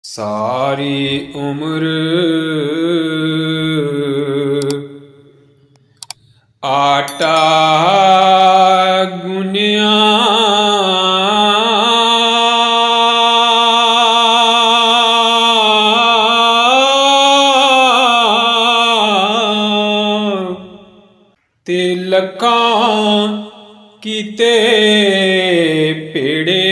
ਸਾਰੀ ਉਮਰ ਆਟਾ ਗੁੰਨਿਆ ਤੇ ਲੱਖਾਂ ਕੀਤੇ ਭੇੜੇ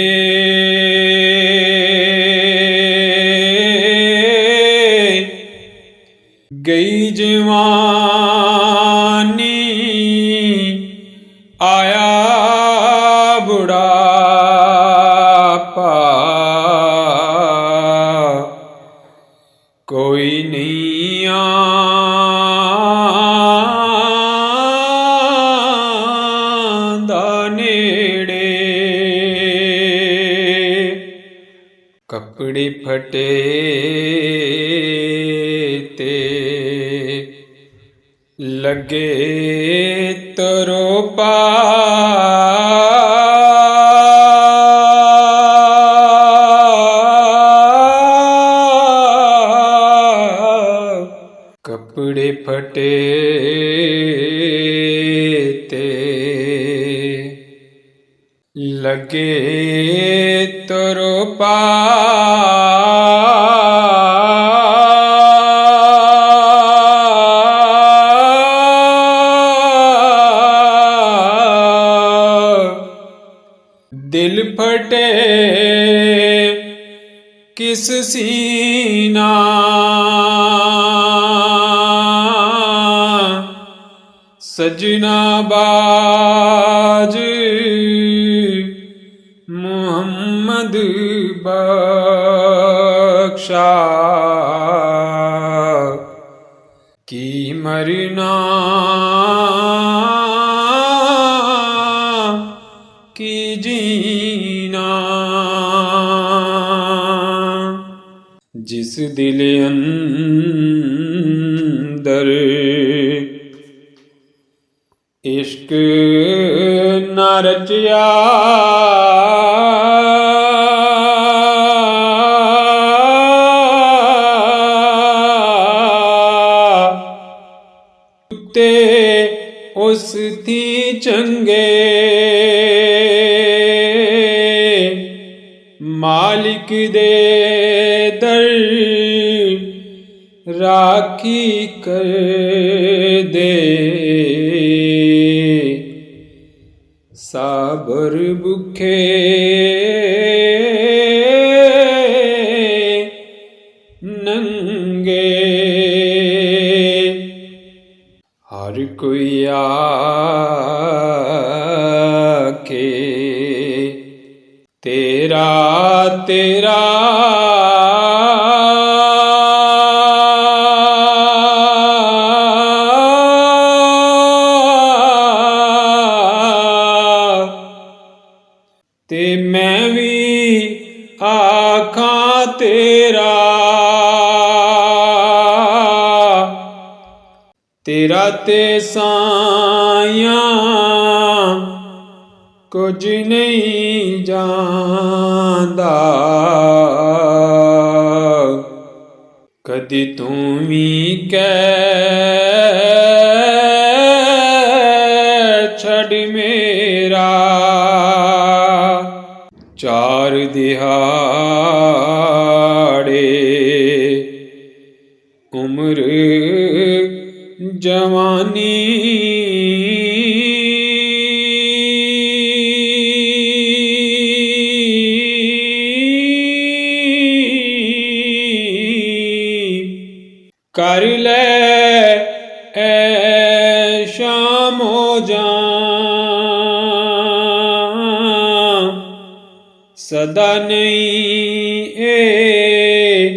ਗਈ ਜਵਾਨੀ ਆਇਆ ਬੁਢਾਪਾ ਕੋਈ ਨਹੀਂ ਆਂਦਾ ਨੇੜੇ ਕੱਪੜੇ ਫਟੇ ਤੇ ਲੱਗੇ ਤਰੋਪਾ ਕੱਪੜੇ ਫਟੇ ਤੇ ਲੱਗੇ ਤਰੋਪਾ ਦਿਲ ਫਟੇ ਕਿਸ ਸੀਨਾ ਸਜਣਾ ਬਾਜ ਮੁਹੰਮਦ ਬਖਸ਼ਾ ਕੀ ਮਰਨਾ ਕੀ ਜੀਣਾ ਜਿਸ ਦਿਲ ਅੰਦਰ ਇਸ਼ਕ ਨਾ ਰਚਿਆ ਤੇ ਉਸ ਥੀ ਚੰਗੇ ਮਾਲਿਕ ਦੇ ਦਰ ਰਾਖੀ ਕਰ ਦੇ ਸਾਬਰ ਭੁੱਖੇ ਨੰਗੇ ਹਰ ਕੋਈ ਆਖੇ ਤੇਰਾ ਤੇਰਾ ਤੇ ਮੈਂ ਵੀ ਆਖਾਂ ਤੇਰਾ ਤੇਰਾ ਤੇ ਸਾਇਆ ਕੁਝ ਨਹੀਂ ਜਾਂਦਾ ਕਦੀ ਤੂੰ ਵੀ ਕਹਿ ਛੱਡ ਮੇਰਾ ਚਾਰ ਦਿਹਾੜੇ ਉਮਰ ਜਵਾਨੀ ਕਰ ਲੈ ਐਸ਼ਾਂ ਮੌਜਾਂ ਸਦਾ ਨਹੀਂ ਏ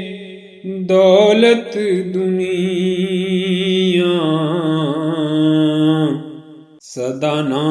ਦੌਲਤ ਦੁਨੀਆ ਸਦਾ ਨਾ